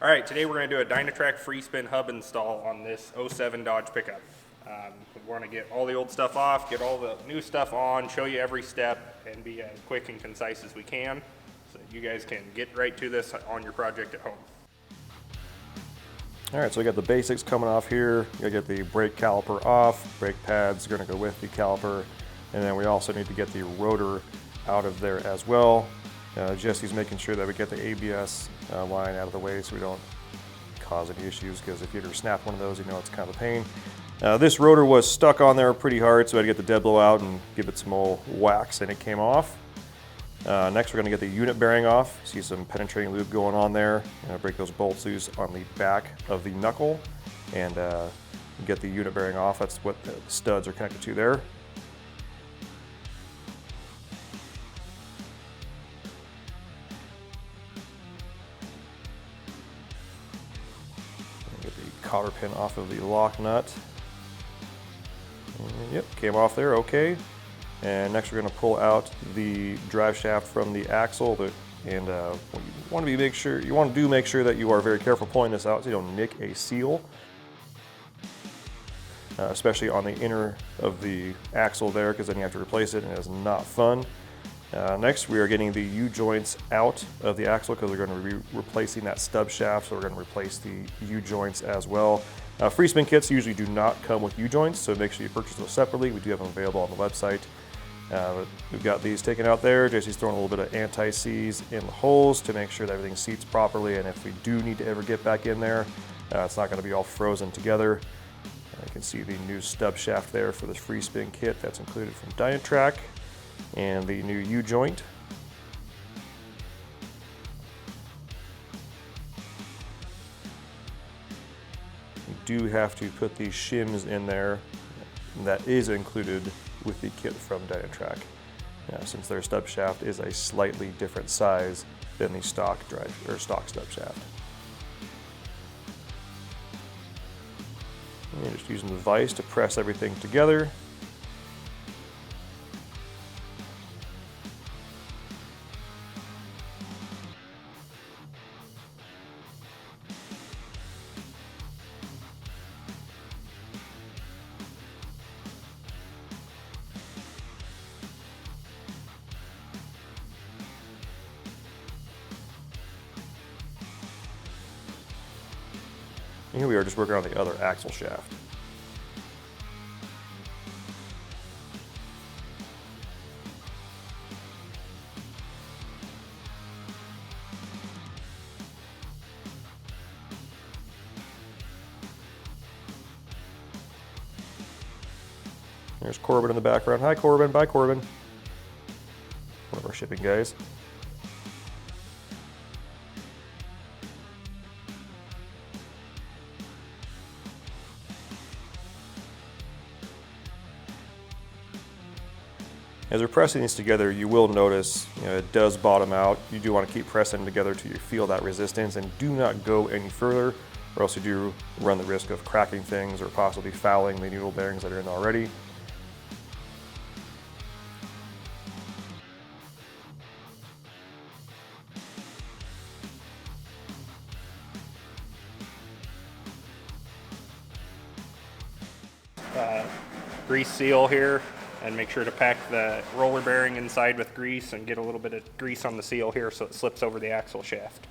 All right, today we're going to do a DynaTrac Free-Spin hub install on this '07 Dodge pickup. We want to get all the old stuff off, get all the new stuff on, show you every step, and be as quick and concise as we can so that you guys can get right to this on your project at home. All right, so we got the basics coming off here. You gotta get the brake caliper off, brake pads are gonna go with the caliper, and then we also need to get the rotor out of there as well. Jesse's making sure that we get the ABS line out of the way so we don't cause any issues, because if you ever snap one of those, you know it's kind of a pain. This rotor was stuck on there pretty hard, so I had to get the dead blow out and give it some old wax, and it came off. Next, we're going to get the unit bearing off. See some penetrating lube going on there. Break those bolts loose on the back of the knuckle and get the unit bearing off. That's what the studs are connected to there. Get the cotter pin off of the lock nut. And yep, came off there, okay. And next we're going to pull out the drive shaft from the axle, and you want to make sure that you are very careful pulling this out so you don't nick a seal, especially on the inner of the axle there, because then you have to replace it and it's not fun. Next we are getting the U-joints out of the axle because we're going to be replacing that stub shaft, so we're going to replace the U-joints as well. Free-spin kits usually do not come with U-joints, so make sure you purchase those separately. We do have them available on the website. We've got these taken out there. Jesse's throwing a little bit of anti-seize in the holes to make sure that everything seats properly, and if we do need to ever get back in there, it's not going to be all frozen together. You can see the new stub shaft there for this free-spin kit that's included from DynaTrac, and the new U-joint. You do have to put these shims in there. That is included with the kit from DynaTrac, since their stub shaft is a slightly different size than the stock stub shaft. And just using the vise to press everything together. And here we are just working on the other axle shaft. There's Corbin in the background. Hi Corbin, bye Corbin. One of our shipping guys. As we're pressing these together, you will notice it does bottom out. You do want to keep pressing them together till you feel that resistance, and do not go any further, or else you do run the risk of cracking things or possibly fouling the needle bearings that are in already. Grease seal here, and make sure to pack the roller bearing inside with grease and get a little bit of grease on the seal here so it slips over the axle shaft.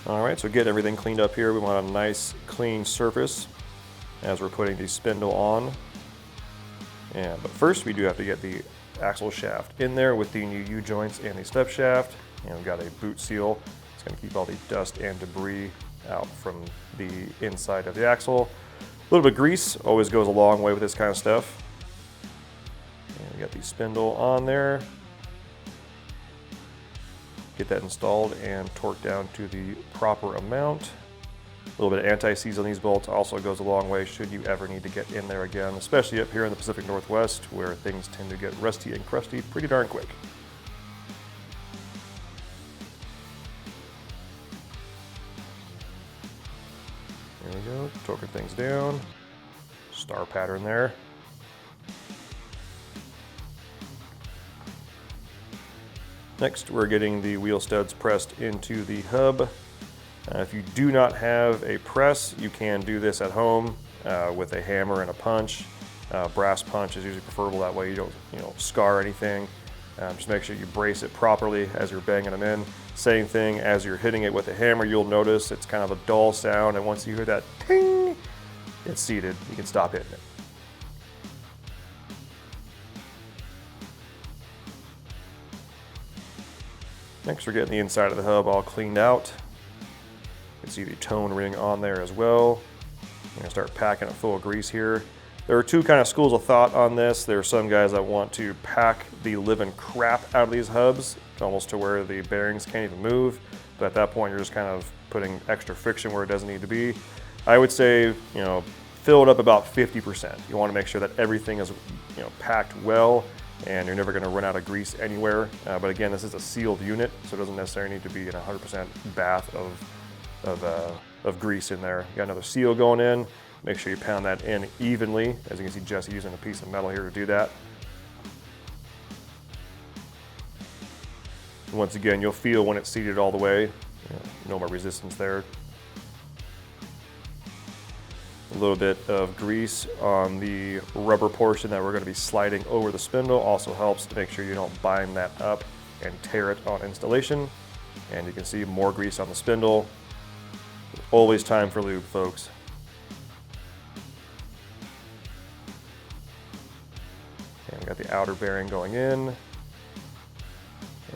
All right, so get everything cleaned up here. We want a nice clean surface as we're putting the spindle on. But first we do have to get the axle shaft in there with the new U-joints and the step shaft. And we've got a boot seal. It's going to keep all the dust and debris out from the inside of the axle. A little bit of grease always goes a long way with this kind of stuff. And we got the spindle on there. Get that installed and torqued down to the proper amount. A little bit of anti-seize on these bolts also goes a long way should you ever need to get in there again, especially up here in the Pacific Northwest where things tend to get rusty and crusty pretty darn quick. There we go, torquing things down. Star pattern there. Next, we're getting the wheel studs pressed into the hub. If you do not have a press, you can do this at home with a hammer and a punch. Brass punch is usually preferable, that way you don't scar anything. Just make sure you brace it properly as you're banging them in. Same thing as you're hitting it with a hammer, you'll notice it's kind of a dull sound, and once you hear that ting, it's seated. You can stop hitting it. Next, we're getting the inside of the hub all cleaned out. You can see the tone ring on there as well. I'm gonna start packing it full of grease here. There are two kind of schools of thought on this. There are some guys that want to pack the living crap out of these hubs, almost to where the bearings can't even move. But at that point, you're just kind of putting extra friction where it doesn't need to be. I would say, fill it up about 50%. You want to make sure that everything is, packed well, and you're never going to run out of grease anywhere. But again, this is a sealed unit, so it doesn't necessarily need to be in a 100% bath of grease in there. You got another seal going in. Make sure you pound that in evenly. As you can see, Jesse using a piece of metal here to do that. And once again, you'll feel when it's seated all the way. No more resistance there. A little bit of grease on the rubber portion that we're going to be sliding over the spindle also helps to make sure you don't bind that up and tear it on installation. And you can see more grease on the spindle. Always time for lube, folks. And we got the outer bearing going in,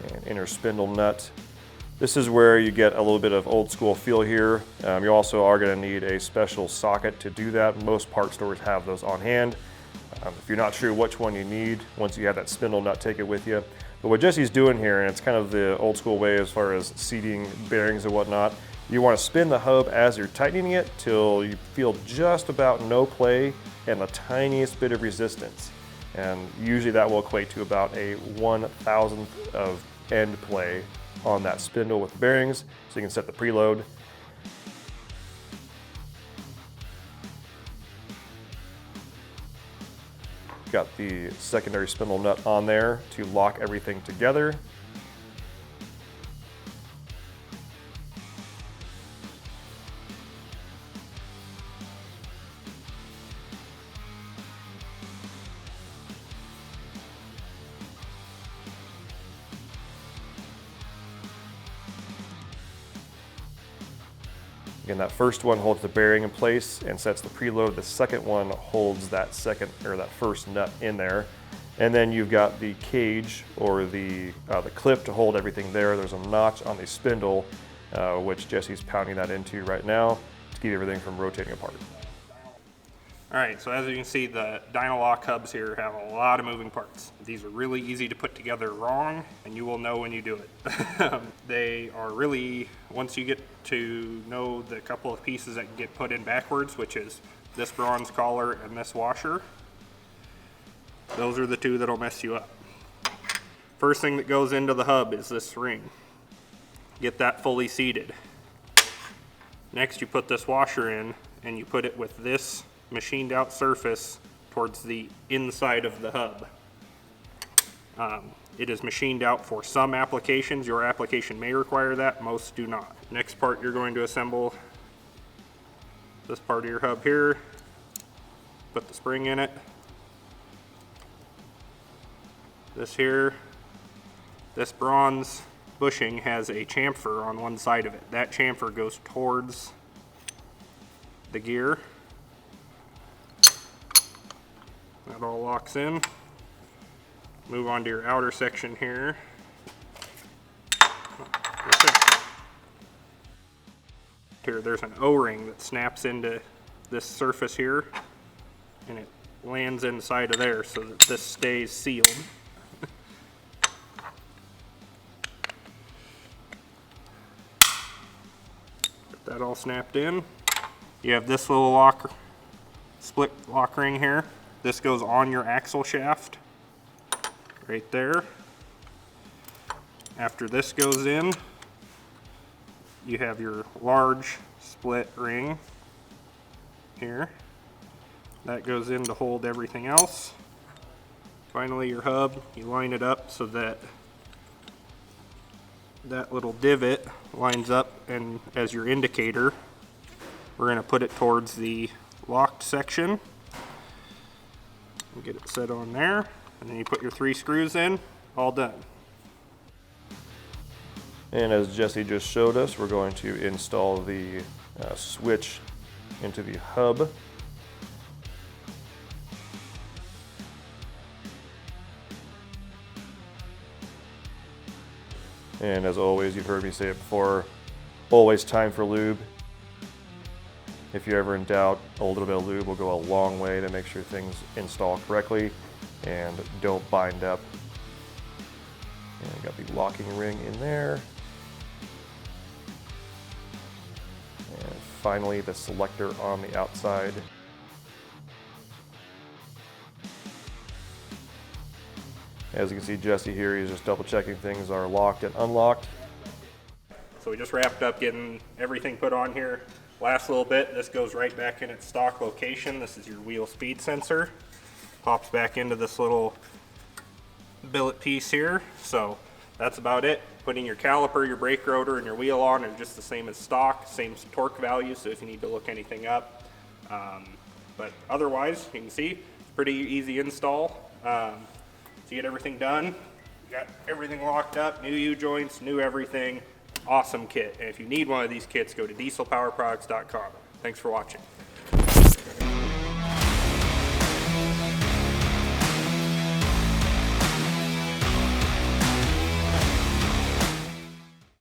and inner spindle nut. This is where you get a little bit of old school feel here. You also are going to need a special socket to do that. Most part stores have those on hand. If you're not sure which one you need, once you have that spindle nut, take it with you. But what Jesse's doing here, and it's kind of the old school way as far as seating bearings and whatnot, you want to spin the hub as you're tightening it till you feel just about no play and the tiniest bit of resistance. And usually that will equate to about a 1/1000th of end play on that spindle with the bearings, so you can set the preload. Got the secondary spindle nut on there to lock everything together. Again, that first one holds the bearing in place and sets the preload. The second one holds that first nut in there. And then you've got the cage or the clip to hold everything there. There's a notch on the spindle, which Jesse's pounding that into right now to keep everything from rotating apart. All right, so as you can see, the DynaLock hubs here have a lot of moving parts. These are really easy to put together wrong, and you will know when you do it. They are really, once you get to know the couple of pieces that get put in backwards, which is this bronze collar and this washer, those are the two that'll mess you up. First thing that goes into the hub is this ring. Get that fully seated. Next, you put this washer in, and you put it with this machined out surface towards the inside of the hub. It is machined out for some applications. Your application may require that, most do not. Next part, you're going to assemble this part of your hub here, put the spring in it. This here, this bronze bushing has a chamfer on one side of it. That chamfer goes towards the gear. That all locks in. Move on to your outer section here. Here, there's an O-ring that snaps into this surface here, and it lands inside of there so that this stays sealed. Get that all snapped in. You have this little split lock ring here. This goes on your axle shaft, right there. After this goes in, you have your large split ring here. That goes in to hold everything else. Finally, your hub, you line it up so that that little divot lines up, and as your indicator, we're going to put it towards the locked section. And get it set on there, and then you put your 3 screws in, all done. And as Jesse just showed us, we're going to install the switch into the hub. And as always, you've heard me say it before, always time for lube. If you're ever in doubt, a little bit of lube will go a long way to make sure things install correctly and don't bind up. And you got the locking ring in there. And finally, the selector on the outside. As you can see, Jesse here, he's just double checking things are locked and unlocked. So we just wrapped up getting everything put on here. Last little bit, this goes right back in its stock location. This is your wheel speed sensor. Pops back into this little billet piece here. So that's about it. Putting your caliper, your brake rotor, and your wheel on are just the same as stock, same torque value, so if you need to look anything up. But otherwise, you can see, it's pretty easy install. To get everything done, got everything locked up, new U-joints, new everything. Awesome kit. And if you need one of these kits, go to dieselpowerproducts.com. Thanks for watching.